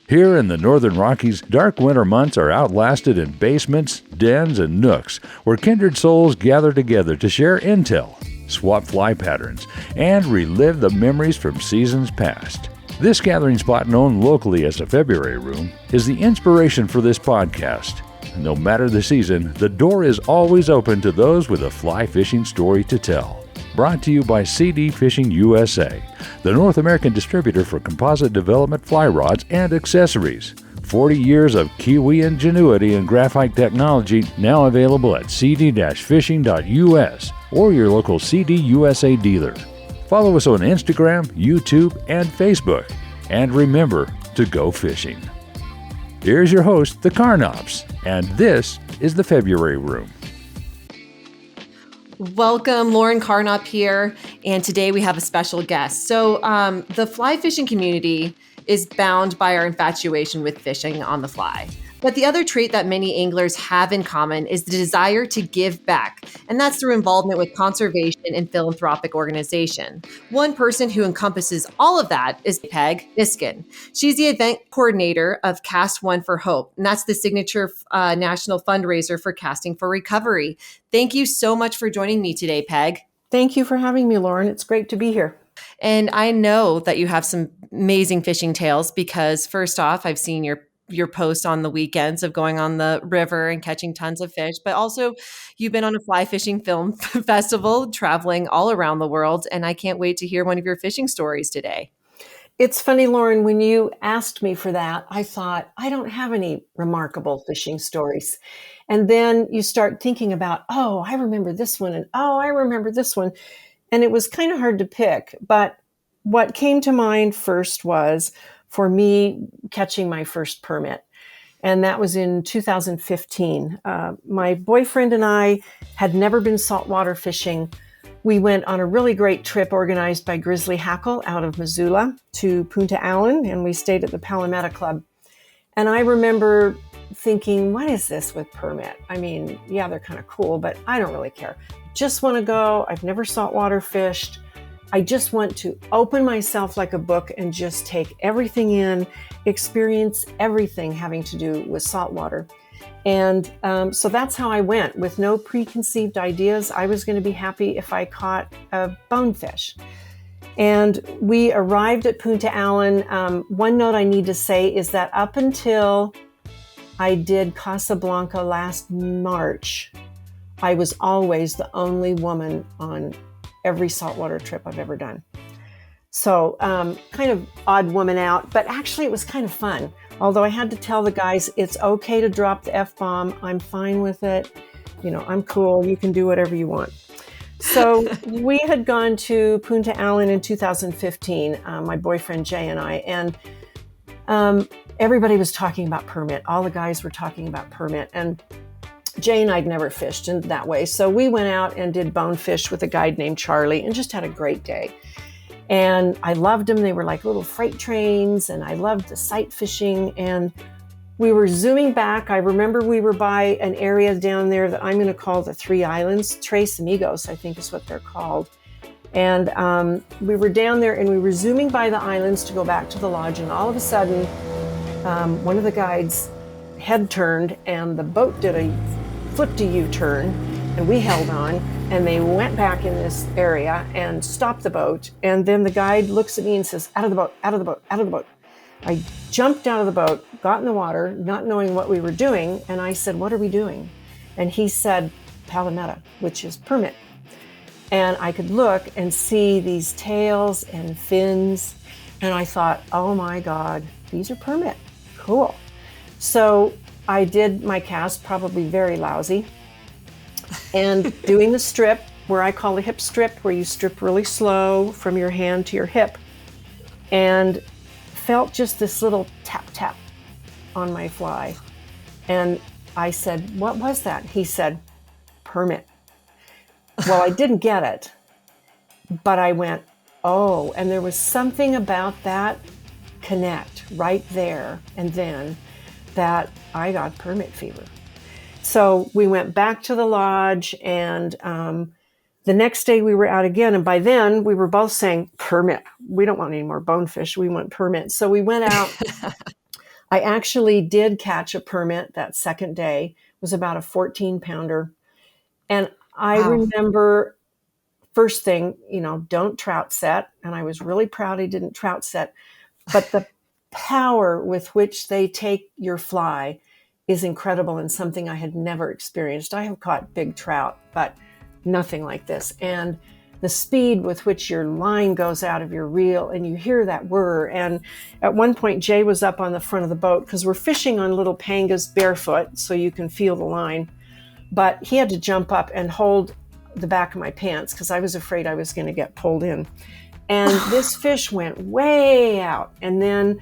Here in the Northern Rockies, dark winter months are outlasted in basements, dens, and nooks where kindred souls gather together to share intel, swap fly patterns, and relive the memories from seasons past. This gathering spot, known locally as the February Room, is the inspiration for this podcast. No matter the season, the door is always open to those with a fly fishing story to tell. Brought to you by CD Fishing USA, the North American distributor for composite development fly rods and accessories. 40 years of Kiwi ingenuity and graphite technology now available at cd-fishing.us or your local CD USA dealer. Follow us on Instagram, YouTube, and Facebook. And remember to go fishing. Here's your host, the Carnops, and this is the February Room. Welcome, Lauren Carnop here, and today we have a special guest. So the fly fishing community is bound by our infatuation with fishing on the fly. But the other trait that many anglers have in common is the desire to give back, and that's through involvement with conservation and philanthropic organization. One person who encompasses all of that is Peg Miskin. She's the event coordinator of Cast One for Hope, and that's the signature national fundraiser for Casting for Recovery. Thank you so much for joining me today, Peg. Thank you for having me, Lauren. It's great to be here. And I know that you have some amazing fishing tales because first off, I've seen your post on the weekends of going on the river and catching tons of fish, but also you've been on a fly fishing film festival, traveling all around the world. And I can't wait to hear one of your fishing stories today. It's funny, Lauren, when you asked me for that, I thought, I don't have any remarkable fishing stories. And then you start thinking about, oh, I remember this one. And oh, I remember this one. And it was kind of hard to pick. But what came to mind first was for me catching my first permit. And that was in 2015. My boyfriend and I had never been saltwater fishing. We went on a really great trip organized by Grizzly Hackle out of Missoula to Punta Allen, and we stayed at the Palometa Club. And I remember thinking, what is this with permit? I mean, yeah, they're kind of cool, but I don't really care. Just want to go. I've never saltwater fished. I just want to open myself like a book and just take everything in, experience everything having to do with saltwater. And so that's how I went with no preconceived ideas. I was going to be happy if I caught a bonefish. And we arrived at Punta Allen. One note I need to say is that up until I did Casablanca last March, I was always the only woman on every saltwater trip I've ever done. So kind of odd woman out, but actually it was kind of fun. Although I had to tell the guys, it's okay to drop the F-bomb. I'm fine with it. You know, I'm cool. You can do whatever you want. So we had gone to Punta Allen in 2015, my boyfriend Jay and I, and everybody was talking about permit. All the guys were talking about permit, and Jay and I'd never fished in that way. So we went out and did bonefish with a guide named Charlie and just had a great day. And I loved them. They were like little freight trains, and I loved the sight fishing. And we were zooming back. I remember we were by an area down there that I'm going to call the Three Islands. Tres Amigos, I think is what they're called. And we were down there and we were zooming by the islands to go back to the lodge. And all of a sudden, one of the guides head turned and the boat did a flipped a U-turn, and we held on, and they went back in this area and stopped the boat. And then the guide looks at me and says, out of the boat, out of the boat, out of the boat. I jumped out of the boat, got in the water, not knowing what we were doing. And I said, what are we doing? And he said, Palometa, which is permit. And I could look and see these tails and fins. And I thought, oh my God, these are permit. Cool. So I did my cast, probably very lousy, and doing the strip, where I call a hip strip, where you strip really slow from your hand to your hip, and felt just this little tap, tap on my fly. And I said, what was that? He said, permit. Well, I didn't get it, but I went, oh, and there was something about that connect right there and then that I got permit fever. So we went back to the lodge, and the next day we were out again. And by then we were both saying, permit. We don't want any more bonefish. We want permit. So we went out I actually did catch a permit that second day. It was about a 14 pounder. And I Wow. remember first thing, don't trout set. And I was really proud I didn't trout set. But the power with which they take your fly is incredible and something I had never experienced. I have caught big trout, but nothing like this. And the speed with which your line goes out of your reel and you hear that whir. And at one point, Jay was up on the front of the boat because we're fishing on little pangas barefoot so you can feel the line. But he had to jump up and hold the back of my pants because I was afraid I was going to get pulled in. And this fish went way out. And then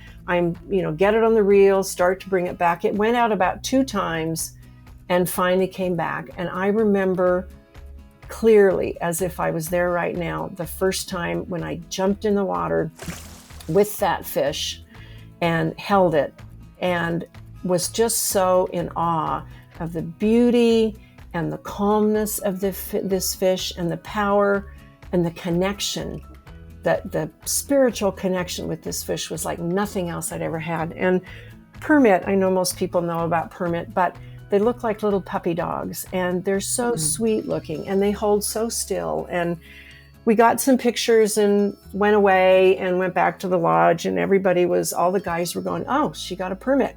get it on the reel, start to bring it back. It went out about 2 times and finally came back. And I remember clearly, as if I was there right now, the first time when I jumped in the water with that fish and held it and was just so in awe of the beauty and the calmness of this fish and the power and the connection. That the spiritual connection with this fish was like nothing else I'd ever had. And permit, I know most people know about permit, but they look like little puppy dogs and they're so sweet looking and they hold so still. And we got some pictures and went away and went back to the lodge and all the guys were going, oh, she got a permit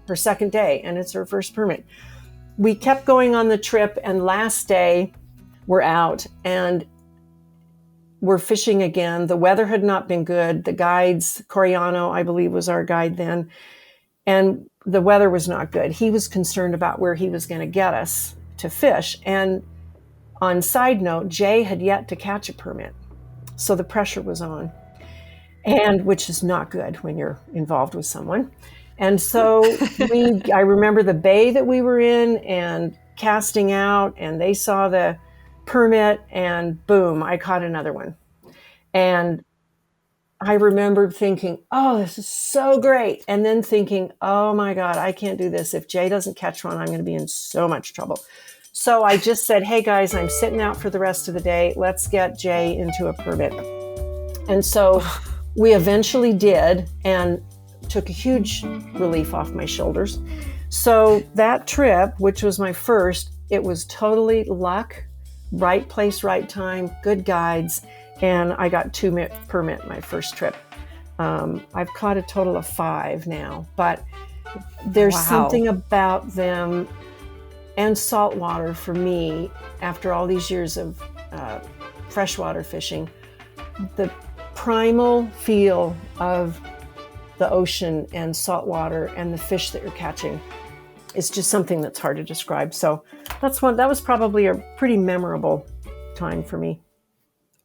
her second day and it's her first permit. We kept going on the trip and last day we're out and we're fishing again. The weather had not been good. The guides, Coriano, I believe, was our guide then. And the weather was not good. He was concerned about where he was going to get us to fish. And on side note, Jay had yet to catch a permit. So the pressure was on, and which is not good when you're involved with someone. And so I remember the bay that we were in and casting out, and they saw the permit and boom, I caught another one. And I remember thinking, oh, this is so great. And then thinking, oh my God, I can't do this. If Jay doesn't catch one, I'm going to be in so much trouble. So I just said, hey guys, I'm sitting out for the rest of the day. Let's get Jay into a permit. And so we eventually did and took a huge relief off my shoulders. So that trip, which was my first, it was totally luck. Right place, right time, good guides, and I got 2 permit my first trip. I've caught a total of 5 now, but there's something about them and saltwater for me after all these years of freshwater fishing. The primal feel of the ocean and saltwater and the fish that you're catching is just something that's hard to describe. So that was probably a pretty memorable time for me.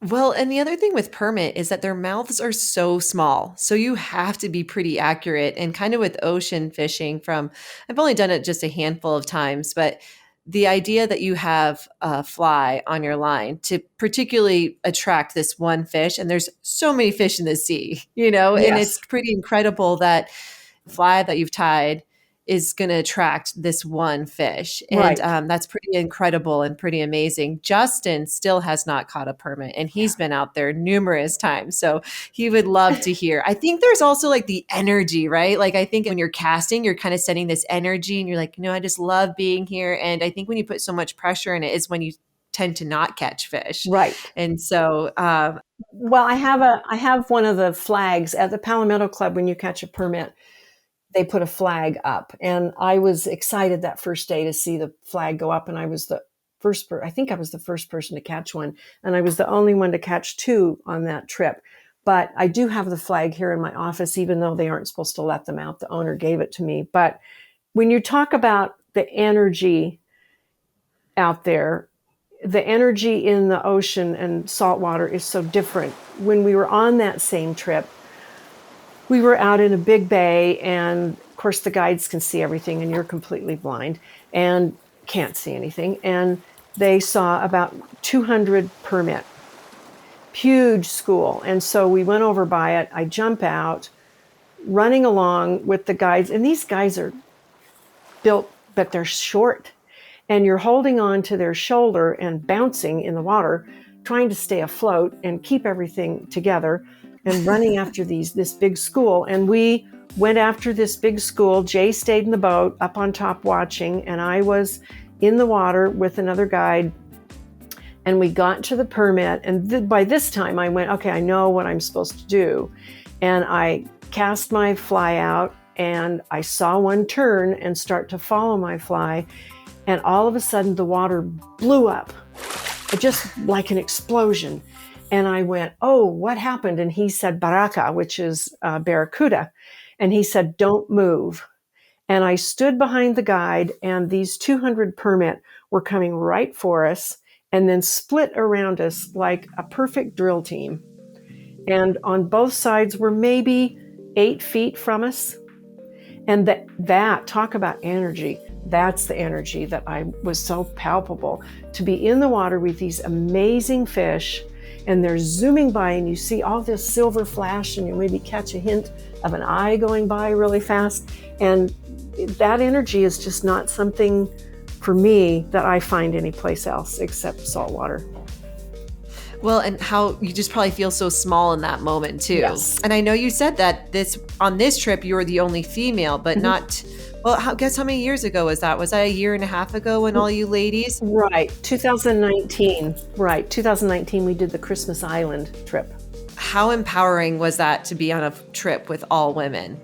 Well, and the other thing with permit is that their mouths are so small. So you have to be pretty accurate. And kind of with ocean fishing I've only done it just a handful of times, but the idea that you have a fly on your line to particularly attract this one fish, and there's so many fish in the sea, Yes. And it's pretty incredible that fly that you've tied is going to attract this one fish. And Right. That's pretty incredible and pretty amazing. Justin still has not caught a permit and he's been out there numerous times. So he would love to hear. I think there's also like the energy, right? Like I think when you're casting, you're kind of setting this energy and you're like, I just love being here. And I think when you put so much pressure in it is when you tend to not catch fish. Right. And so, well, I have one of the flags at the Palmetto Club. When you catch a permit, they put a flag up, and I was excited that first day to see the flag go up. And I was the first person to catch one. And I was the only one to catch 2 on that trip. But I do have the flag here in my office, even though they aren't supposed to let them out. The owner gave it to me. But when you talk about the energy out there, the energy in the ocean and saltwater is so different. When we were on that same trip, we were out in a big bay, and of course the guides can see everything and you're completely blind and can't see anything. And they saw about 200 permit, huge school. And so we went over by it. I jump out, running along with the guides. And these guys are built, but they're short. And you're holding on to their shoulder and bouncing in the water, trying to stay afloat and keep everything together and running after this big school. And we went after this big school. Jay stayed in the boat up on top watching, and I was in the water with another guide. And we got to the permit, and by this time I went, okay, I know what I'm supposed to do. And I cast my fly out, and I saw one turn and start to follow my fly. And all of a sudden the water blew up, just like an explosion. And I went, oh, what happened? And he said, baraka, which is barracuda. And he said, don't move. And I stood behind the guide, and these 200 permit were coming right for us and then split around us like a perfect drill team. And on both sides were maybe 8 feet from us. And that talk about energy, that's the energy that was so palpable. To be in the water with these amazing fish, and they're zooming by, and you see all this silver flash, and you maybe catch a hint of an eye going by really fast. And that energy is just not something for me that I find anyplace else except saltwater. Well, and how you just probably feel so small in that moment too. Yes. And I know you said that on this trip you were the only female, but not. Well, guess how many years ago was that? Was that a year and a half ago when all you ladies? Right, 2019. Right, 2019 we did the Christmas Island trip. How empowering was that to be on a trip with all women?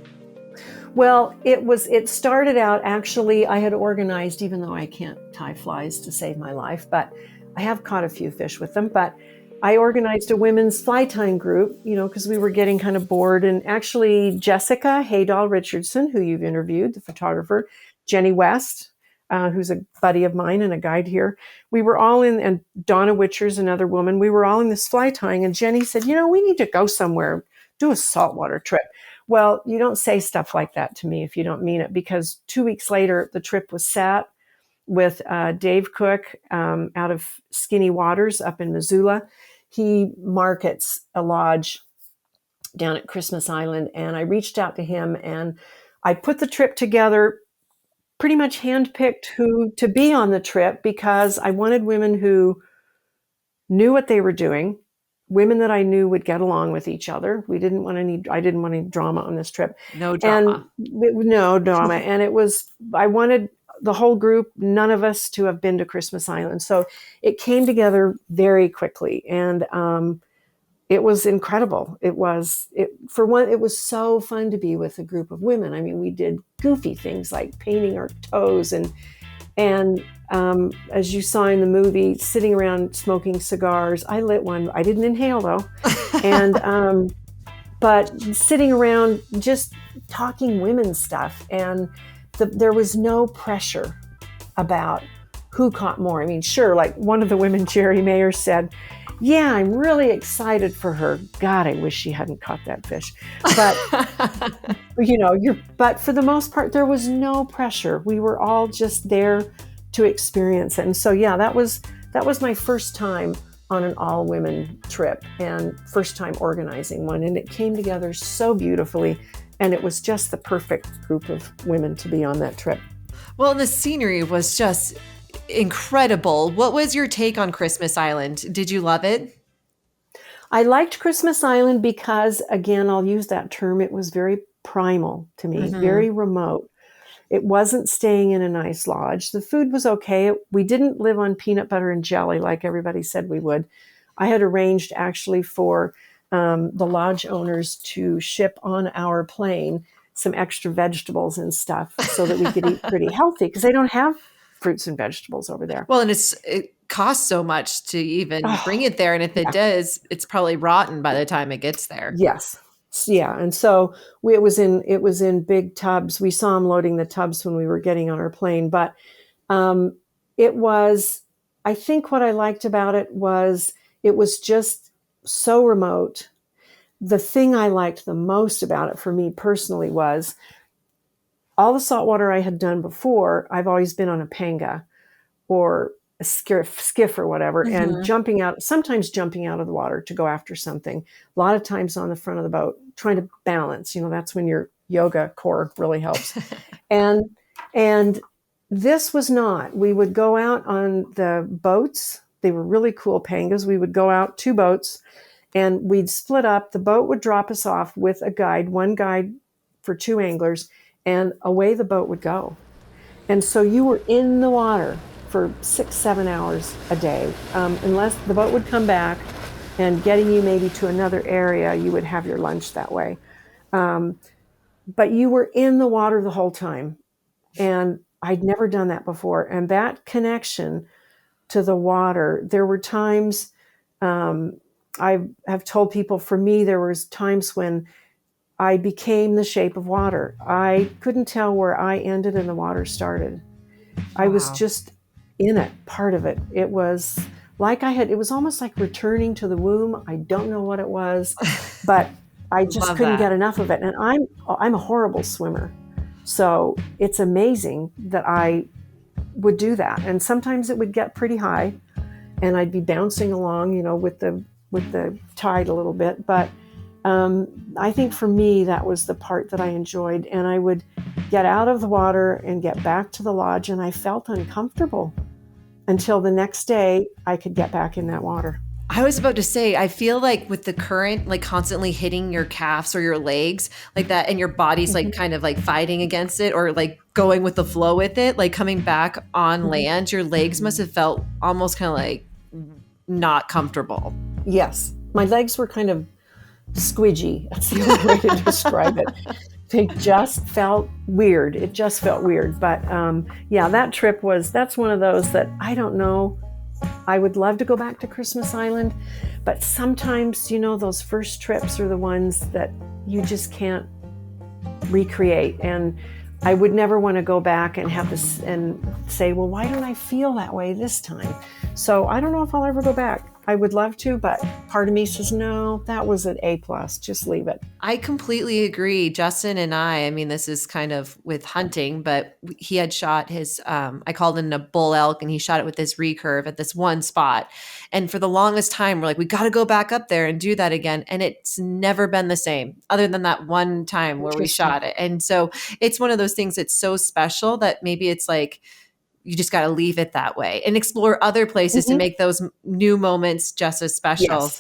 Well, it started out, actually, I had organized, even though I can't tie flies to save my life, but I have caught a few fish with them, but I organized a women's fly tying group, because we were getting kind of bored. And actually Jessica Haydahl Richardson, who you've interviewed, the photographer, Jenny West, who's a buddy of mine and a guide here. We were all in, and Donna Witcher's another woman, we were all in this fly tying, and Jenny said, we need to go somewhere, do a saltwater trip. Well, you don't say stuff like that to me if you don't mean it, because 2 weeks later, the trip was set with Dave Cook out of Skinny Waters up in Missoula. He markets a lodge down at Christmas Island, and I reached out to him, and I put the trip together, pretty much handpicked who to be on the trip, because I wanted women who knew what they were doing, women that I knew would get along with each other. I didn't want any drama on this trip. No drama. No drama. And I wanted the whole group, none of us to have been to Christmas Island. So it came together very quickly. And it was incredible. It was so fun to be with a group of women. I mean, we did goofy things like painting our toes and as you saw in the movie, sitting around smoking cigars. I lit one. I didn't inhale though. And, but sitting around just talking women's stuff, and there was no pressure about who caught more. I mean, sure, like one of the women, Jerry Mayer, said, yeah, I'm really excited for her. God, I wish she hadn't caught that fish. But, but for the most part, there was no pressure. We were all just there to experience it. And so, yeah, that was my first time on an all-women trip and first time organizing one. And it came together so beautifully. And it was just the perfect group of women to be on that trip. Well, and the scenery was just incredible. What was your take on Christmas Island? Did you love it? I liked Christmas Island because, again, I'll use that term, it was very primal to me, very remote. It wasn't staying in a nice lodge. The food was okay. We didn't live on peanut butter and jelly like everybody said we would. I had arranged actually for the lodge owners to ship on our plane some extra vegetables and stuff so that we could eat pretty healthy, because they don't have fruits and vegetables over there. Well, and it costs so much to even bring it there. And if it does, it's probably rotten by the time it gets there. Yes. Yeah. And so it was in big tubs. We saw them loading the tubs when we were getting on our plane, but I think what I liked about it was just so remote. The thing I liked the most about it for me personally was all the saltwater I had done before. I've always been on a panga or a skiff or whatever, and sometimes jumping out of the water to go after something. A lot of times on the front of the boat, trying to balance, that's when your yoga core really helps. And this was not. We would go out on the boats. They were really cool pangas. We would go out 2 boats and we'd split up. The boat would drop us off with a guide, one guide for 2 anglers, and away the boat would go. And so you were in the water for 6-7 hours a day, unless the boat would come back and getting you maybe to another area, you would have your lunch that way. But you were in the water the whole time. And I'd never done that before. And that connection to the water, there were times, I have told people, for me, there was times when I became the shape of water. I couldn't tell where I ended and the water started. I was Wow. just in it, part of it. It was it was almost like returning to the womb. I don't know what it was, but I just Love couldn't that. get enough of it. And I'm a horrible swimmer. So it's amazing that I would do that. And sometimes it would get pretty high and I'd be bouncing along, with the tide a little bit. But I think for me, that was the part that I enjoyed. And I would get out of the water and get back to the lodge, and I felt uncomfortable until the next day I could get back in that water. I was about to say, I feel like with the current, like constantly hitting your calves or your legs like that, and your body's like kind of like fighting against it or like going with the flow with it, like coming back on land, your legs must have felt almost kind of like not comfortable. Yes, my legs were kind of squidgy. That's the only way to describe it. They just felt weird. It just felt weird. But yeah, that's one of those that I don't know. I would love to go back to Christmas Island, but sometimes, those first trips are the ones that you just can't recreate. And I would never want to go back and have this and say, well, why don't I feel that way this time? So I don't know if I'll ever go back. I would love to, but part of me says, no, that was an A+, just leave it. I completely agree. Justin and I mean, this is kind of with hunting, but he had shot his, I called it a bull elk, and he shot it with this recurve at this one spot. And for the longest time, we're like, we got to go back up there and do that again. And it's never been the same other than that one time where we shot it. And so it's one of those things that's so special that maybe it's like, you just got to leave it that way and explore other places to make those new moments just as special.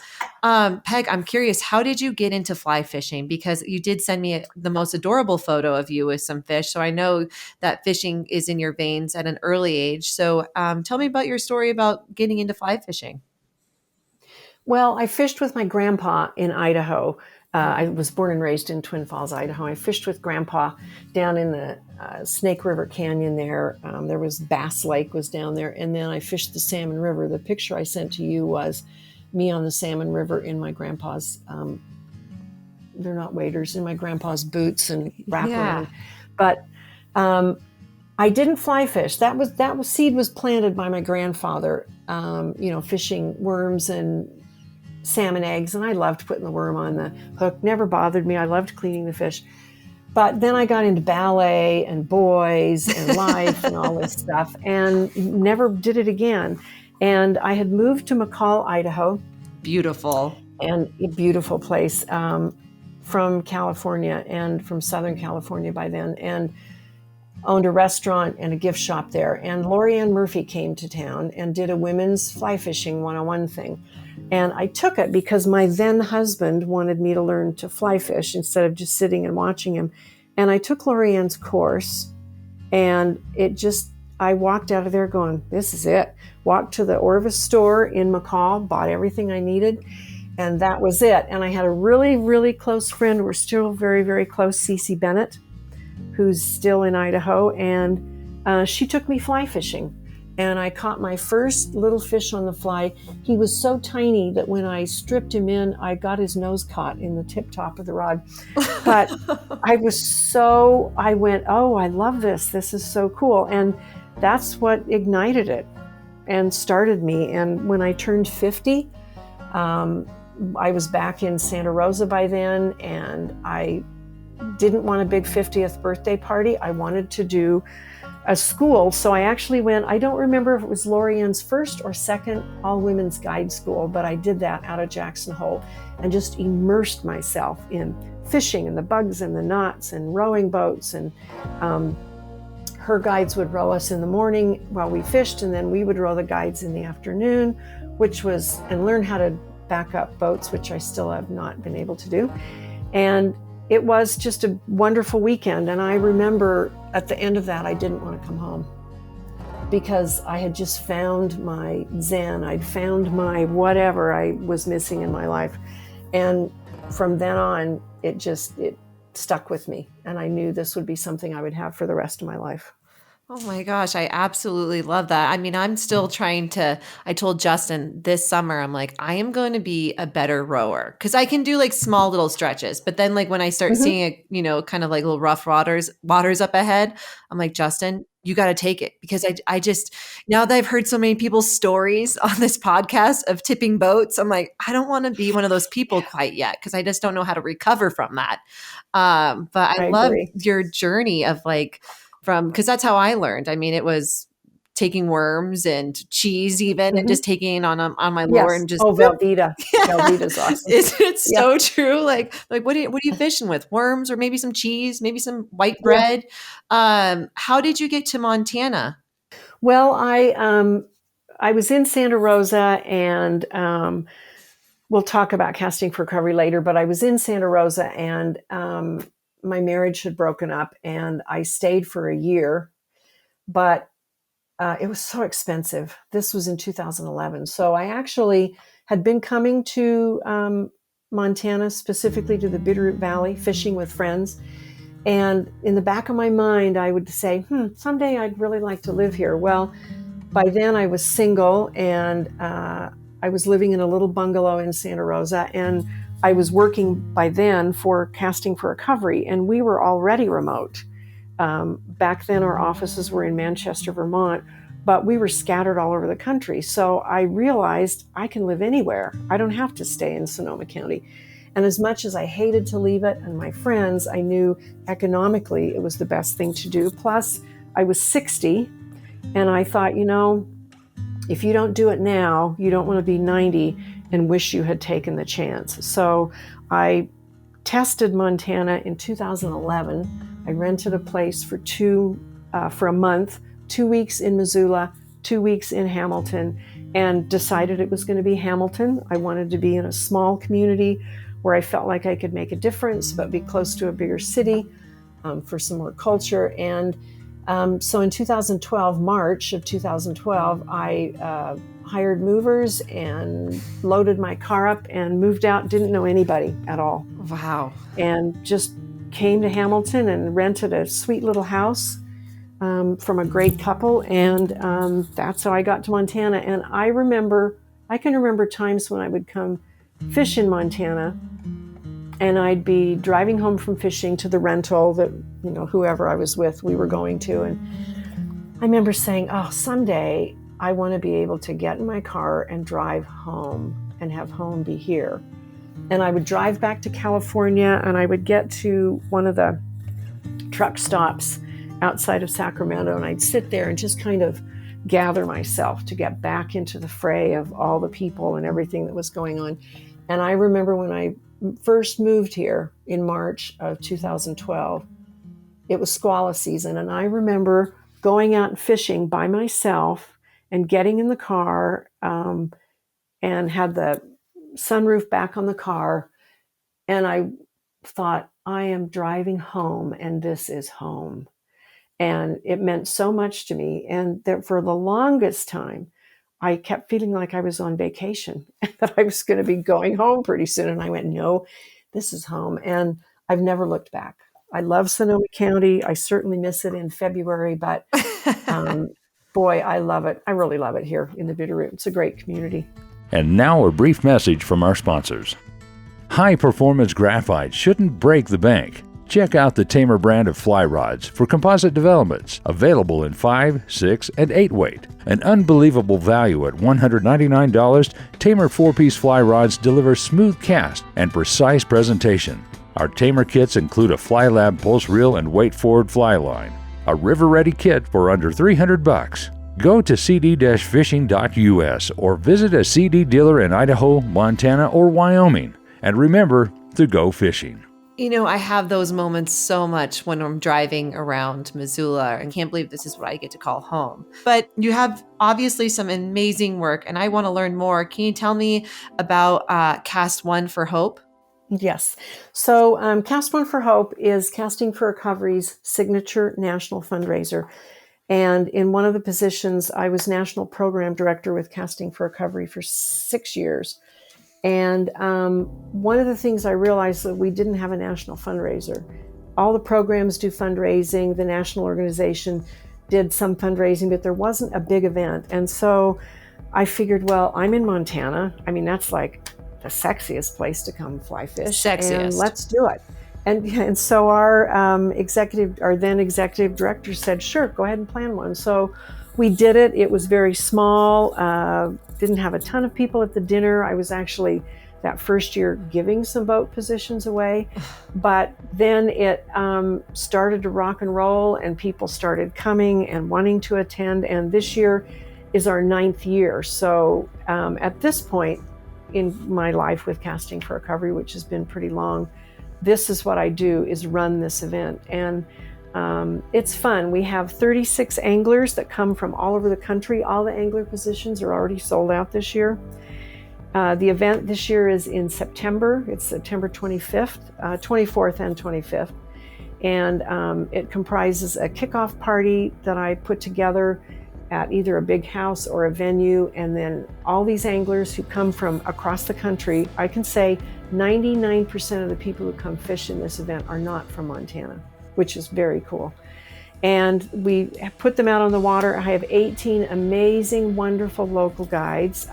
Yes. Peg, I'm curious, how did you get into fly fishing? Because you did send me the most adorable photo of you with some fish. So I know that fishing is in your veins at an early age. So tell me about your story about getting into fly fishing. Well, I fished with my grandpa in Idaho. I was born and raised in Twin Falls, Idaho. I fished with Grandpa down in the Snake River Canyon there. There was Bass Lake was down there. And then I fished the Salmon River. The picture I sent to you was me on the Salmon River in my grandpa's, they're not waders, in my grandpa's boots and wraparound. But I didn't fly fish. That seed was planted by my grandfather, fishing worms and salmon eggs, and I loved putting the worm on the hook. Never bothered me. I loved cleaning the fish. But then I got into ballet and boys and life and all this stuff, and never did it again. And I had moved to McCall, Idaho. Beautiful. And a beautiful place, from California and from Southern California by then, and owned a restaurant and a gift shop there. And Lori Ann Murphy came to town and did a women's fly fishing 101 thing. And I took it because my then husband wanted me to learn to fly fish instead of just sitting and watching him. And I took Lori Ann's course, and I walked out of there going, this is it. Walked to the Orvis store in McCall, bought everything I needed, and that was it. And I had a really, really close friend. We're still very, very close, Cece Bennett, who's still in Idaho. And she took me fly fishing. And I caught my first little fish on the fly. He was so tiny that when I stripped him in, I got his nose caught in the tip top of the rod. But I went, oh, I love this. This is so cool. And that's what ignited it and started me. And when I turned 50, I was back in Santa Rosa by then, and I didn't want a big 50th birthday party. I wanted to do a school. So I actually went, I don't remember if it was Lori Ann's first or second all-women's guide school, but I did that out of Jackson Hole and just immersed myself in fishing and the bugs and the knots and rowing boats. And her guides would row us in the morning while we fished, and then we would row the guides in the afternoon, and learn how to back up boats, which I still have not been able to do. And it was just a wonderful weekend. And I remember at the end of that, I didn't want to come home because I had just found my Zen. I'd found my whatever I was missing in my life. And from then on, it stuck with me. And I knew this would be something I would have for the rest of my life. Oh my gosh, I absolutely love that. I mean, I'm still trying to, I told Justin this summer, I'm like, I am going to be a better rower because I can do like small little stretches. But then like when I start seeing it, kind of like little rough waters up ahead, I'm like, Justin, you got to take it because I just, now that I've heard so many people's stories on this podcast of tipping boats, I'm like, I don't want to be one of those people quite yet because I just don't know how to recover from that. But I love agree. your journey of like, because that's how I learned. I mean, it was taking worms and cheese even and just taking it on my lure and just Velveeta. Velveeta's awesome. It's so true. Like what are you fishing with? Worms or maybe some cheese, maybe some white bread. How did you get to Montana? Well, I was in Santa Rosa, and we'll talk about casting for recovery later, but I was in Santa Rosa, and my marriage had broken up, and I stayed for a year, but it was so expensive. This was in 2011. So I actually had been coming to Montana, specifically to the Bitterroot Valley, fishing with friends. And in the back of my mind, I would say, someday I'd really like to live here. Well, by then I was single, and I was living in a little bungalow in Santa Rosa, and I was working by then for Casting for Recovery, and we were already remote. Back then, our offices were in Manchester, Vermont, but we were scattered all over the country. So I realized I can live anywhere. I don't have to stay in Sonoma County. And as much as I hated to leave it and my friends, I knew economically it was the best thing to do. Plus, I was 60, and I thought, if you don't do it now, you don't want to be 90 and wish you had taken the chance. So I tested Montana in 2011. I rented a place for a month, 2 weeks in Missoula, 2 weeks in Hamilton, and decided it was going to be Hamilton. I wanted to be in a small community where I felt like I could make a difference, but be close to a bigger city for some more culture. And so in 2012, March of 2012, I hired movers and loaded my car up and moved out, didn't know anybody at all. Wow. And just came to Hamilton and rented a sweet little house from a great couple. And that's how I got to Montana. And I can remember times when I would come fish in Montana, and I'd be driving home from fishing to the rental that, whoever I was with, we were going to. And I remember saying, someday I want to be able to get in my car and drive home and have home be here. And I would drive back to California, and I would get to one of the truck stops outside of Sacramento, and I'd sit there and just kind of gather myself to get back into the fray of all the people and everything that was going on. And I remember when I first moved here in March of 2012, it was squallow season. And I remember going out and fishing by myself and getting in the car and had the sunroof back on the car. And I thought, I am driving home, and this is home. And it meant so much to me. And that for the longest time, I kept feeling like I was on vacation and that I was going to be going home pretty soon. And I went, no, this is home. And I've never looked back. I love Sonoma County. I certainly miss it in February, but boy, I love it. I really love it here in the Bitterroot. It's a great community. And now a brief message from our sponsors. High-performance graphite shouldn't break the bank. Check out the Tamer brand of fly rods for composite developments, available in 5, 6, and 8 weight. An unbelievable value at $199, Tamer 4-piece fly rods deliver smooth cast and precise presentation. Our Tamer kits include a Fly Lab pulse reel and weight forward fly line. A river-ready kit for under $300. Go to cd-fishing.us or visit a CD dealer in Idaho, Montana, or Wyoming. And remember to go fishing. I have those moments so much when I'm driving around Missoula and can't believe this is what I get to call home. But you have obviously some amazing work, and I want to learn more. Can you tell me about Cast One for Hope? Yes. So Cast One for Hope is Casting for Recovery's signature national fundraiser. And in one of the positions, I was national program director with Casting for Recovery for 6 years. And one of the things I realized that we didn't have a national fundraiser. All the programs do fundraising. The national organization did some fundraising, but there wasn't a big event. And so I figured, well, I'm in Montana. I mean, that's like the sexiest place to come fly fish. And Sexiest. let's do it. And so our then executive director said, sure, go ahead and plan one. So we did it. It was very small, didn't have a ton of people at the dinner. I was actually that first year giving some boat positions away. But then it started to rock and roll, and people started coming and wanting to attend. And this year is our 9th year. So at this point in my life with Casting for Recovery, which has been pretty long, this is what I do, is run this event. And it's fun. We have 36 anglers that come from all over the country. All the angler positions are already sold out this year. The event this year is in September. It's September 24th and 25th. And it comprises a kickoff party that I put together at either a big house or a venue. And then all these anglers who come from across the country, I can say 99% of the people who come fish in this event are not from Montana, which is very cool. And we put them out on the water. I have 18 amazing, wonderful local guides.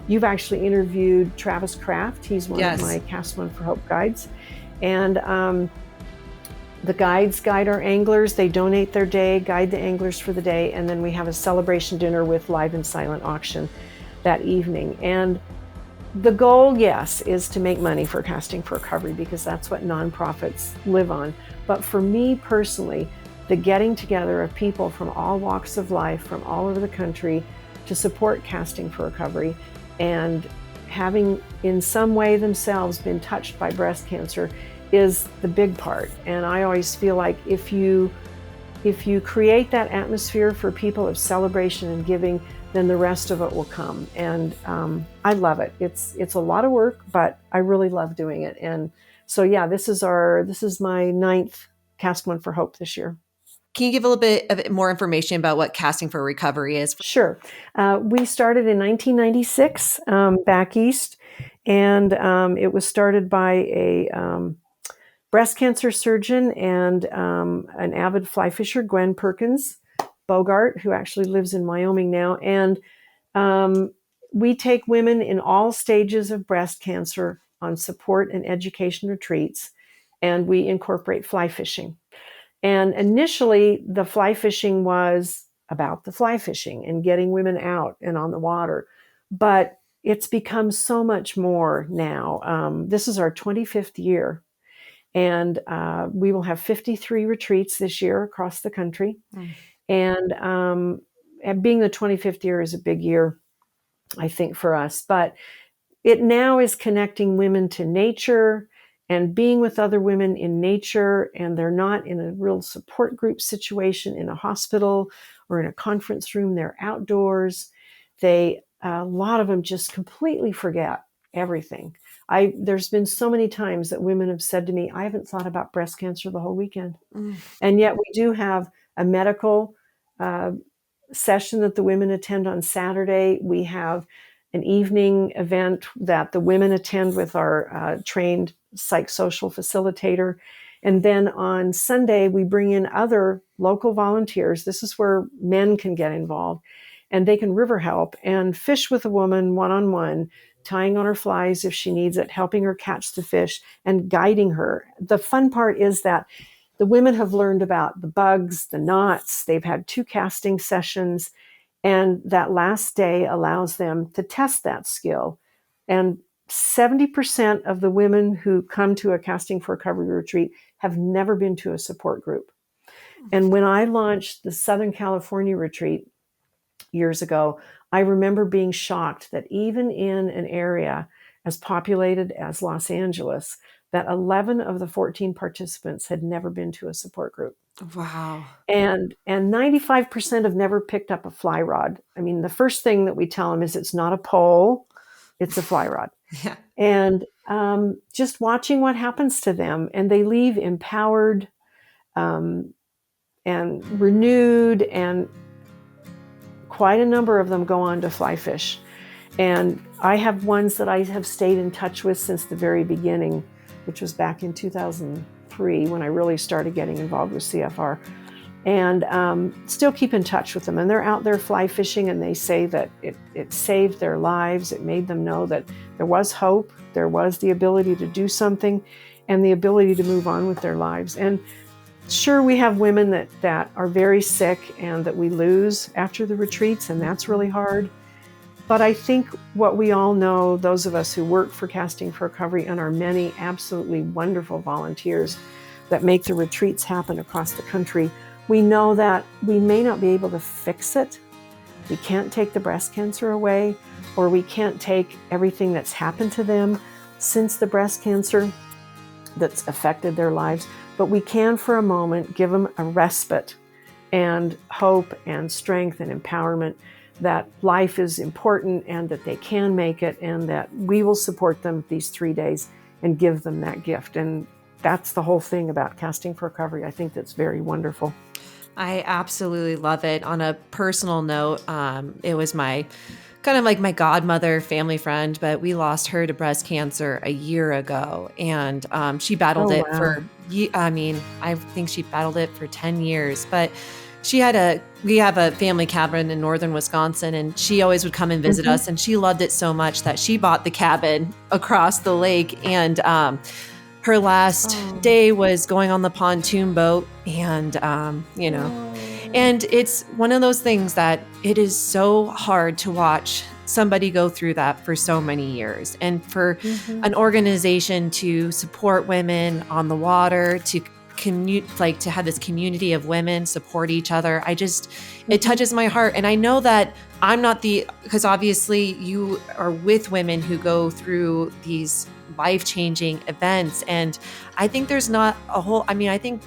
You've actually interviewed Travis Kraft. He's one of my Cast One for Hope guides. And the guides guide our anglers. They donate their day, guide the anglers for the day. And then we have a celebration dinner with live and silent auction that evening. And the goal, yes, is to make money for Casting for Recovery, because that's what nonprofits live on. But for me personally, the getting together of people from all walks of life, from all over the country, to support Casting for Recovery, and having in some way themselves been touched by breast cancer, is the big part. And I always feel like if you create that atmosphere for people of celebration and giving, then the rest of it will come. And I love it. It's a lot of work, but I really love doing it. And so yeah, this is my 9th Cast One for Hope this year. Can you give a little bit of more information about what Casting for Recovery is? Sure. We started in 1996 back east, and it was started by a breast cancer surgeon and an avid fly fisher, Gwen Perkins Bogart, who actually lives in Wyoming now. And we take women in all stages of breast cancer on support and education retreats, and we incorporate fly fishing. And initially, the fly fishing was about the fly fishing and getting women out and on the water. But it's become so much more now. This is our 25th year. And we will have 53 retreats this year across the country. And being the 25th year is a big year, I think, for us. But it now is connecting women to nature and being with other women in nature, and they're not in a real support group situation in a hospital or in a conference room. They're outdoors. A lot of them just completely forget everything. There's been so many times that women have said to me, I haven't thought about breast cancer the whole weekend. And yet we do have a medical session that the women attend on Saturday. We have an evening event that the women attend with our trained psychosocial facilitator. And then on Sunday, we bring in other local volunteers. This is where men can get involved, and they can river help and fish with a woman one-on-one, tying on her flies if she needs it, helping her catch the fish, and guiding her. The fun part is that the women have learned about the bugs, the knots. They've had 2 casting sessions, and that last day allows them to test that skill. And 70% of the women who come to a Casting for Recovery retreat have never been to a support group. And when I launched the Southern California retreat years ago, I remember being shocked that even in an area as populated as Los Angeles, that 11 of the 14 participants had never been to a support group. Wow. And 95% have never picked up a fly rod. I mean, the first thing that we tell them is it's not a pole, it's a fly rod. Yeah. And just watching what happens to them, and they leave empowered, um, and renewed, and quite a number of them go on to fly fish. And I have ones that I have stayed in touch with since the very beginning, which was back in 2003 when I really started getting involved with CFR, and still keep in touch with them. And they're out there fly fishing, and they say that it saved their lives. It made them know that there was hope, there was the ability to do something, and the ability to move on with their lives. And sure, we have women that are very sick and that we lose after the retreats, and that's really hard. But I think what we all know, those of us who work for Casting for Recovery and our many absolutely wonderful volunteers that make the retreats happen across the country, we know that we may not be able to fix it. We can't take the breast cancer away, or we can't take everything that's happened to them since the breast cancer that's affected their lives. But we can, for a moment, give them a respite and hope and strength and empowerment that life is important and that they can make it, and that we will support them these 3 days and give them that gift. And that's the whole thing about Casting for Recovery. I think that's very wonderful. I absolutely love it. On a personal note, it was my kind of like my godmother, family friend, but we lost her to breast cancer a year ago, and she battled Oh, it wow. for. I mean, I think she battled it for 10 years, but we have a family cabin in northern Wisconsin, and she always would come and visit us, and she loved it so much that she bought the cabin across the lake. And her last day was going on the pontoon boat, and and it's one of those things that it is so hard to watch somebody go through that for so many years, and for an organization to support women on the water, to to have this community of women support each other. It touches my heart. And I know that I'm not because obviously you are with women who go through these life-changing events. And I think there's not a whole, I think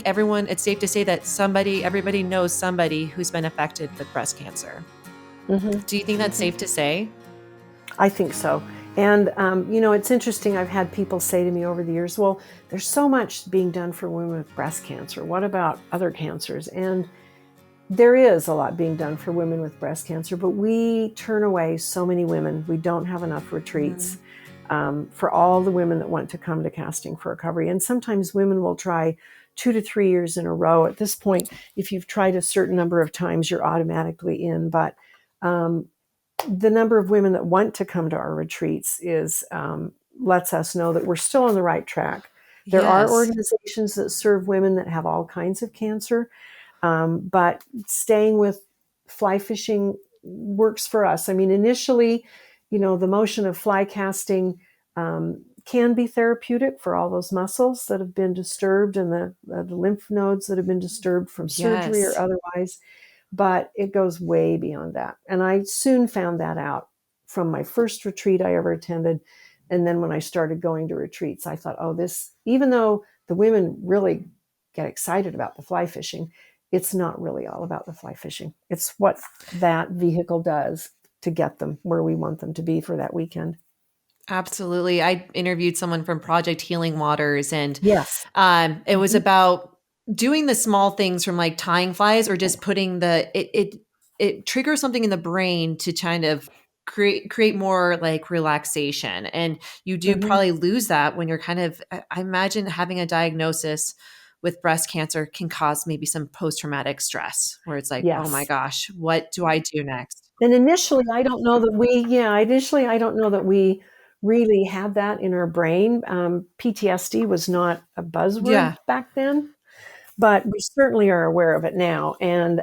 everyone, it's safe to say that everybody knows somebody who's been affected with breast cancer. Do you think that's safe to say? I think so. And, it's interesting. I've had people say to me over the years, well, there's so much being done for women with breast cancer. What about other cancers? And there is a lot being done for women with breast cancer, but we turn away so many women. We don't have enough retreats for all the women that want to come to Casting for Recovery. And sometimes women will try 2 to 3 years in a row. At this point, if you've tried a certain number of times, you're automatically in. But the number of women that want to come to our retreats lets us know that we're still on the right track. There are organizations that serve women that have all kinds of cancer, but staying with fly fishing works for us. I mean, initially, the motion of fly casting can be therapeutic for all those muscles that have been disturbed, and the lymph nodes that have been disturbed from surgery or otherwise. But it goes way beyond that. And I soon found that out from my first retreat I ever attended. And then when I started going to retreats, I thought, even though the women really get excited about the fly fishing, it's not really all about the fly fishing. It's what that vehicle does to get them where we want them to be for that weekend. Absolutely. I interviewed someone from Project Healing Waters, and Yes. it was about doing the small things, from like tying flies, or just putting it triggers something in the brain to kind of create more like relaxation. And you do probably lose that when you're I imagine having a diagnosis with breast cancer can cause maybe some post-traumatic stress, where it's like, oh my gosh, what do I do next? And initially, I don't know that we really had that in our brain. PTSD was not a buzzword back then, but we certainly are aware of it now. And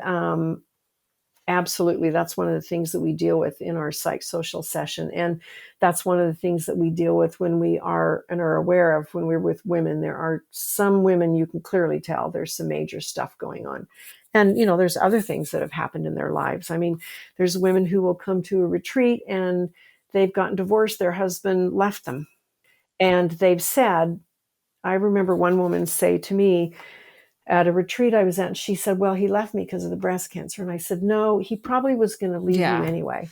absolutely, that's one of the things that we deal with in our psychosocial session. And that's one of the things that we deal with when we are aware of when we're with women. There are some women you can clearly tell there's some major stuff going on. And, there's other things that have happened in their lives. I mean, there's women who will come to a retreat and they've gotten divorced. Their husband left them. And they've said, I remember one woman say to me at a retreat I was at, and she said, well, he left me because of the breast cancer. And I said, no, he probably was going to leave you anyway.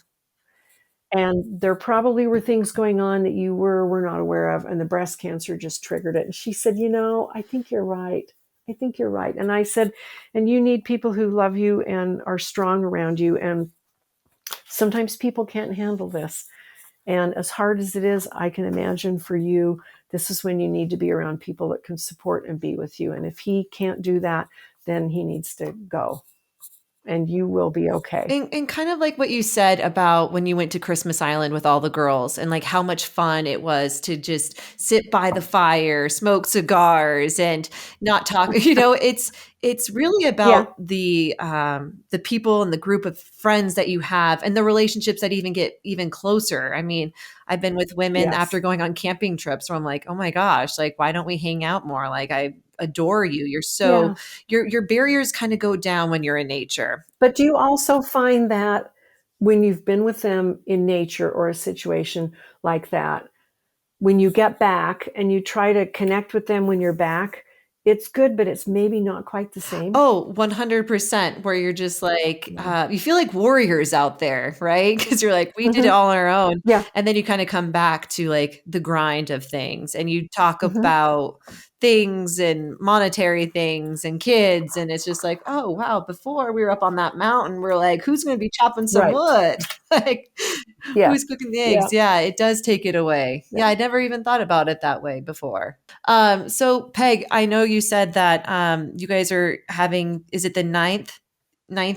And there probably were things going on that you were not aware of, and the breast cancer just triggered it. And she said, I think you're right. I think you're right. And I said, and you need people who love you and are strong around you. And sometimes people can't handle this. And as hard as it is, I can imagine for you, this is when you need to be around people that can support and be with you. And if he can't do that, then he needs to go, and you will be okay. And kind of like what you said about when you went to Christmas Island with all the girls and like how much fun it was to just sit by the fire, smoke cigars and not talk, it's really Yeah. about the people and the group of friends that you have and the relationships that even get even closer. I mean, I've been with women Yes. after going on camping trips where I'm like, oh my gosh, like why don't we hang out more? Like I adore you. You're so Yeah. your barriers kind of go down when you're in nature. But do you also find that when you've been with them in nature or a situation like that, when you get back and you try to connect with them when you're back, it's good, but it's maybe not quite the same? Oh, 100%, where you're just like, Yeah. you feel like warriors out there, right? Because you're like, we did it Mhm. all on our own. Yeah. And then you kind of come back to like the grind of things and you talk Mhm. about things and monetary things and kids. And it's just like, oh, wow, before we were up on that mountain, we're like, who's going to be chopping some Right. wood? Like, Yeah. who's cooking the Yeah. eggs? Yeah, it does take it away. Yeah. Yeah, I never even thought about it that way before. So Peg, I know you said that you guys are having, is it the ninth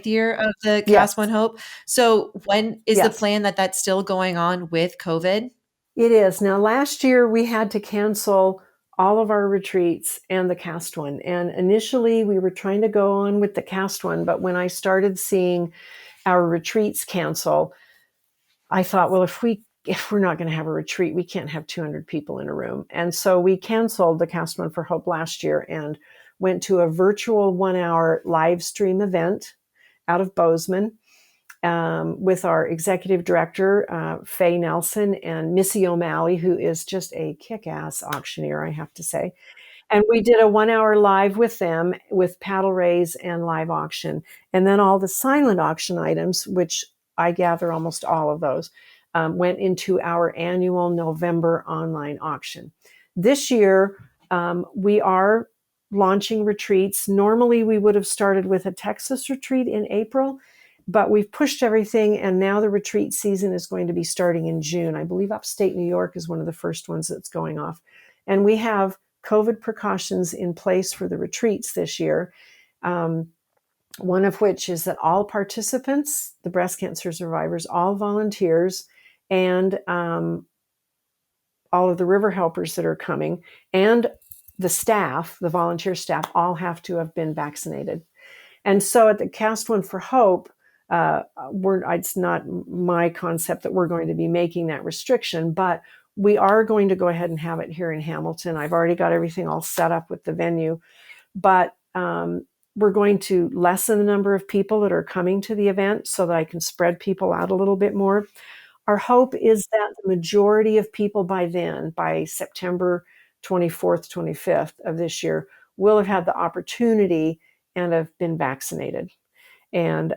year of the Yes. Cast One Hope? So when is the Yes. plan that that's still going on with COVID? It is. Now, last year we had to cancel all of our retreats and the cast one. And initially we were trying to go on with the cast one, but when I started seeing our retreats cancel, I thought, well, if we're not going to have a retreat, we can't have 200 people in a room. And so we canceled the Cast One for Hope last year and went to a virtual 1 hour live stream event out of Bozeman with our executive director, Faye Nelson, and Missy O'Malley, who is just a kick-ass auctioneer, I have to say. And we did a 1 hour live with them with paddle raise and live auction. And then all the silent auction items, which I gather almost all of those, went into our annual November online auction. This year, we are launching retreats. Normally, we would have started with a Texas retreat in April, but we've pushed everything, and now the retreat season is going to be starting in June. I believe upstate New York is one of the first ones that's going off. And we have COVID precautions in place for the retreats this year. One of which is that all participants, the breast cancer survivors, all volunteers, and all of the river helpers that are coming, and the staff, the volunteer staff, all have to have been vaccinated. And so at the Cast One for Hope, it's not my concept that we're going to be making that restriction, but we are going to go ahead and have it here in Hamilton. I've already got everything all set up with the venue, but we're going to lessen the number of people that are coming to the event so that I can spread people out a little bit more. Our hope is that the majority of people by then, by September 24th, 25th of this year, will have had the opportunity and have been vaccinated. And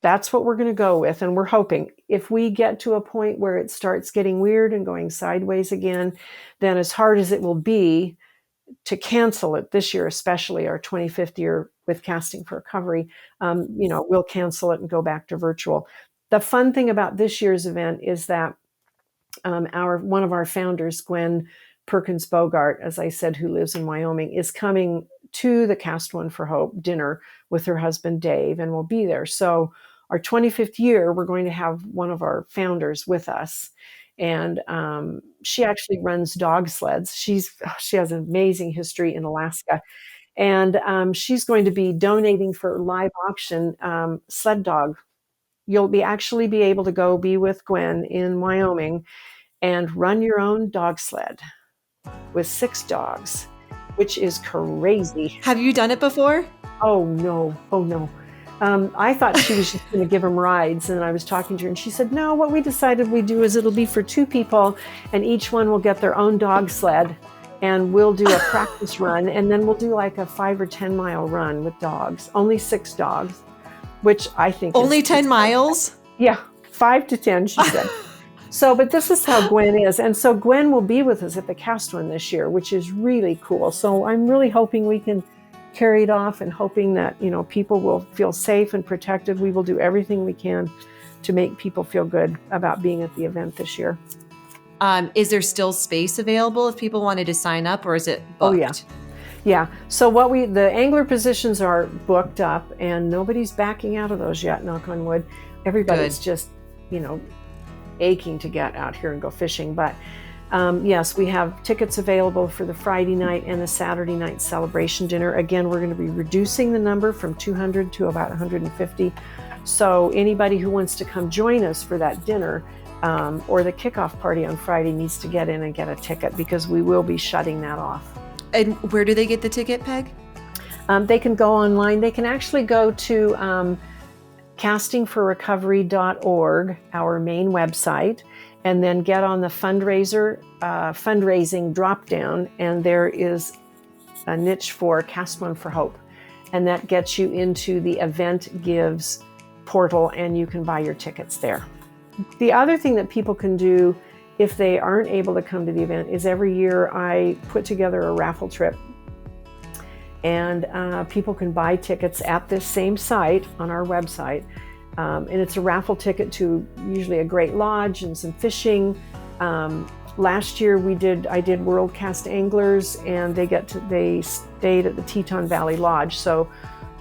that's what we're going to go with. And we're hoping if we get to a point where it starts getting weird and going sideways again, then as hard as it will be to cancel it this year, especially our 25th year with Casting for Recovery, we'll cancel it and go back to virtual. The fun thing about this year's event is that one of our founders, Gwen Perkins Bogart, as I said, who lives in Wyoming, is coming to the Cast One for Hope dinner with her husband, Dave, and will be there. So our 25th year, we're going to have one of our founders with us. And she actually runs dog sleds. She has an amazing history in Alaska. And she's going to be donating for live auction sled dog. You'll actually be able to go be with Gwen in Wyoming and run your own dog sled with 6 dogs, which is crazy. Have you done it before? Oh, no. Oh, no. I thought she was just going to give them rides, and I was talking to her, and she said, no, what we decided we'd do is it'll be for 2 people, and each one will get their own dog sled, and we'll do a practice run, and then we'll do like a 5 or 10 mile run with dogs, only 6 dogs, which I think Only 10 miles? Yeah. 5 to 10, she said. So, but this is how Gwen is. And so Gwen will be with us at the cast one this year, which is really cool. So I'm really hoping we can carry it off and hoping that, people will feel safe and protected. We will do everything we can to make people feel good about being at the event this year. Is there still space available if people wanted to sign up, or is it booked? Oh, yeah. Yeah. So the angler positions are booked up and nobody's backing out of those yet, knock on wood. Everybody's just, aching to get out here and go fishing. But yes, we have tickets available for the Friday night and the Saturday night celebration dinner. Again, we're going to be reducing the number from 200 to about 150. So anybody who wants to come join us for that dinner or the kickoff party on Friday needs to get in and get a ticket, because we will be shutting that off. And where do they get the ticket, Peg? They can go online. They can actually go to castingforrecovery.org, our main website, and then get on the fundraising drop-down, and there is a niche for Cast One for Hope. And that gets you into the Event Gives portal, and you can buy your tickets there. The other thing that people can do if they aren't able to come to the event is every year I put together a raffle trip. And people can buy tickets at this same site on our website. And it's a raffle ticket to usually a great lodge and some fishing. Last year I did World Cast Anglers, and they stayed at the Teton Valley Lodge. So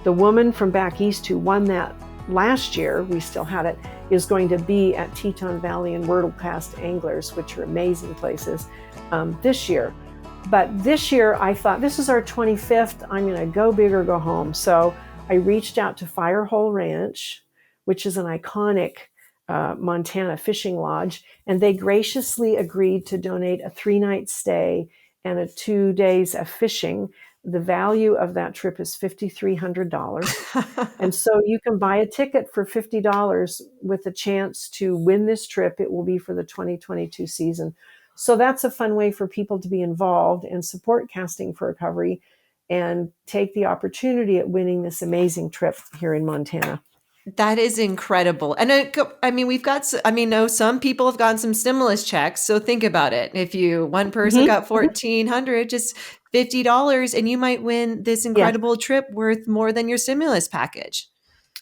the woman from back east who won that last year, we still had it, is going to be at Teton Valley and World Cast Anglers, which are amazing places, this year. But this year I thought, this is our 25th, I'm going to go big or go home. So I reached out to Firehole Ranch, which is an iconic Montana fishing lodge, and they graciously agreed to donate a 3-night stay and a 2 days of fishing. The value of that trip is $5,300. And so you can buy a ticket for $50 with a chance to win this trip. It will be for the 2022 season. So that's a fun way for people to be involved and support Casting for Recovery and take the opportunity at winning this amazing trip here in Montana. That is incredible. And some people have gotten some stimulus checks. So think about it. If one person got $1,400, just $50, and you might win this incredible trip worth more than your stimulus package.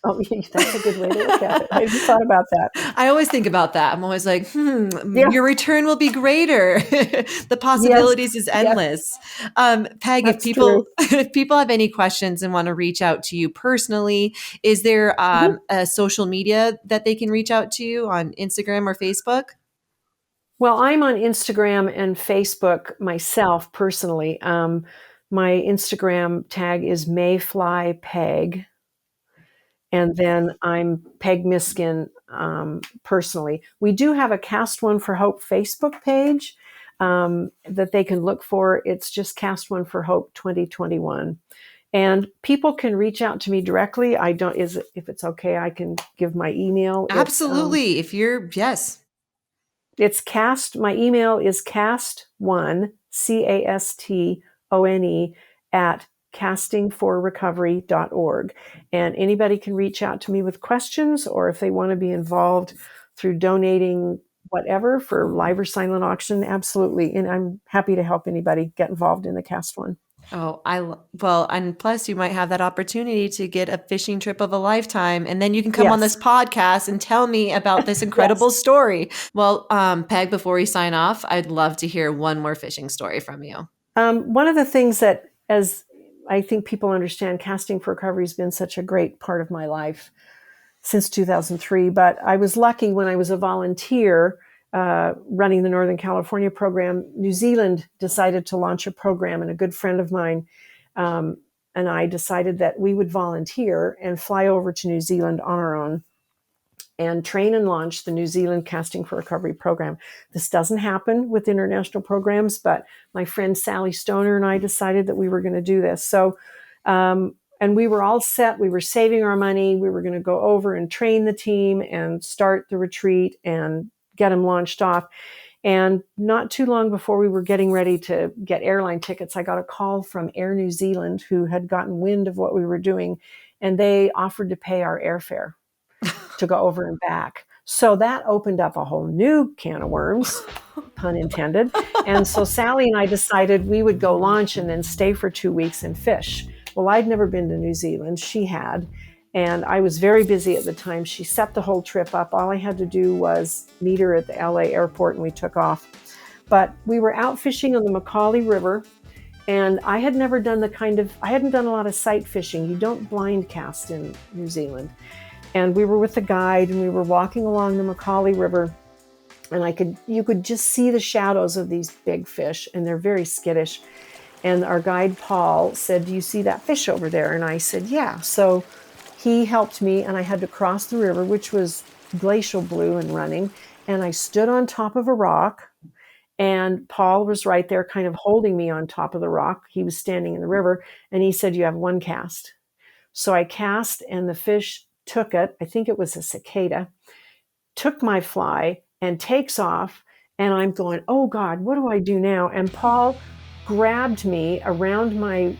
Oh, that's a good way to look at it. I hadn't thought about that. I always think about that. I'm always like, your return will be greater. The possibilities is endless. Peg, if people have any questions and want to reach out to you personally, is there a social media that they can reach out to you on Instagram or Facebook? Well, I'm on Instagram and Facebook myself personally. My Instagram tag is mayflypeg. And then I'm Peg Miskin personally. We do have a Cast One for Hope Facebook page that they can look for. It's just Cast One for Hope 2021. And people can reach out to me directly. If it's okay, I can give my email. Absolutely. It's cast. My email is cast1, CASTONE, at castingforrecovery.org. And anybody can reach out to me with questions, or if they want to be involved through donating whatever for live or silent auction, absolutely. And I'm happy to help anybody get involved in the Cast One. Oh, and plus you might have that opportunity to get a fishing trip of a lifetime, and then you can come on this podcast and tell me about this incredible story. Well, Peg, before we sign off, I'd love to hear one more fishing story from you. One of the things that, as I think people understand, Casting for Recovery has been such a great part of my life since 2003. But I was lucky when I was a volunteer running the Northern California program. New Zealand decided to launch a program, and a good friend of mine and I decided that we would volunteer and fly over to New Zealand on our own and train and launch the New Zealand Casting for Recovery program. This doesn't happen with international programs, but my friend Sally Stoner and I decided that we were going to do this. So, and we were all set. We were saving our money. We were going to go over and train the team and start the retreat and get them launched off. And not too long before we were getting ready to get airline tickets, I got a call from Air New Zealand, who had gotten wind of what we were doing, and they offered to pay our airfare to go over and back. So that opened up a whole new can of worms, pun intended. And so Sally and I decided we would go launch and then stay for 2 weeks and fish. Well, I'd never been to New Zealand. She had. And I was very busy at the time. She set the whole trip up. All I had to do was meet her at the LA airport and we took off. But we were out fishing on the Macaulay River. And I had never done I hadn't done a lot of sight fishing. You don't blind cast in New Zealand. And we were with a guide and we were walking along the Macaulay River. And you could just see the shadows of these big fish, and they're very skittish. And our guide, Paul, said, "Do you see that fish over there?" And I said, "Yeah." So he helped me, and I had to cross the river, which was glacial blue and running. And I stood on top of a rock, and Paul was right there kind of holding me on top of the rock. He was standing in the river, and he said, "You have one cast." So I cast, and the fish took it. I think it was a cicada, took my fly and takes off. And I'm going, "Oh God, what do I do now?" And Paul grabbed me around my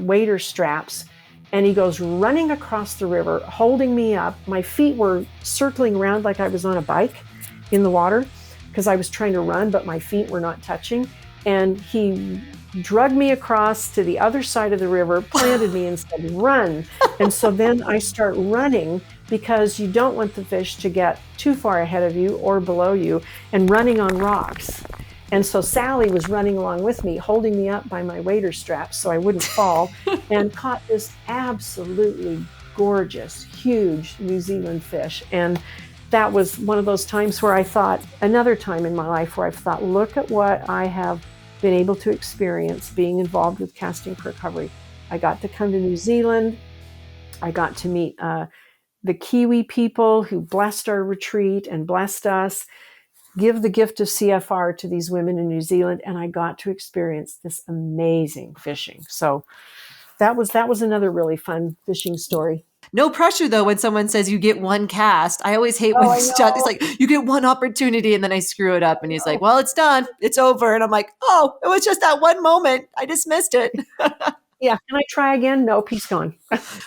wader straps, and he goes running across the river, holding me up. My feet were circling around like I was on a bike in the water because I was trying to run, but my feet were not touching. And he dragged me across to the other side of the river, planted me and said, "Run." And so then I start running because you don't want the fish to get too far ahead of you or below you, and running on rocks. And so Sally was running along with me, holding me up by my wader straps so I wouldn't fall, and caught this absolutely gorgeous, huge New Zealand fish. And that was one of those times where I thought, another time in my life where I've thought, look at what I have been able to experience being involved with Casting for Recovery. I got to come to New Zealand. I got to meet the Kiwi people who blessed our retreat and blessed us, give the gift of CFR to these women in New Zealand, and I got to experience this amazing fishing. So that was another really fun fishing story. No pressure though when someone says you get one cast. I always hate when I it's know. like you get one opportunity and then I screw it up and he's like, "Well, it's done. It's over." And I'm like, "Oh, it was just that one moment. I just missed it." Yeah. Can I try again? Nope, he's gone.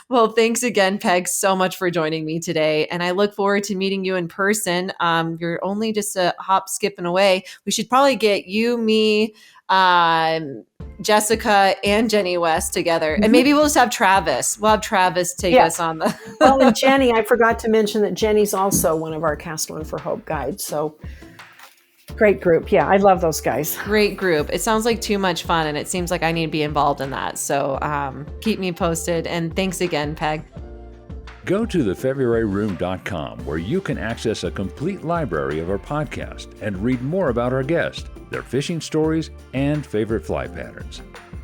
Well, thanks again, Peg, so much for joining me today. And I look forward to meeting you in person. You're only just a hop, skipping away. We should probably get you, me, Jessica, and Jenny West together. And maybe we'll just have Travis. We'll have Travis take us on the... Well, and Jenny, I forgot to mention that Jenny's also one of our Cast One for Hope guides. So great group. Yeah, I love those guys. Great group. It sounds like too much fun, and it seems like I need to be involved in that. So keep me posted. And thanks again, Peg. Go to thefebruaryroom.com where you can access a complete library of our podcast and read more about our guests, their fishing stories, and favorite fly patterns.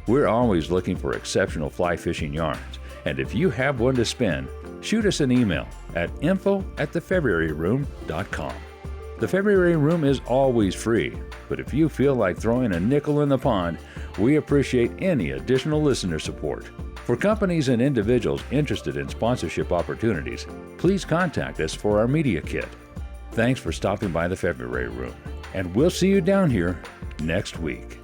We're always looking for exceptional fly fishing yarns, and if you have one to spin, shoot us an email at info@thefebruaryroom.com. The February Room is always free, but if you feel like throwing a nickel in the pond, we appreciate any additional listener support. For companies and individuals interested in sponsorship opportunities, please contact us for our media kit. Thanks for stopping by the February Room, and we'll see you down here next week.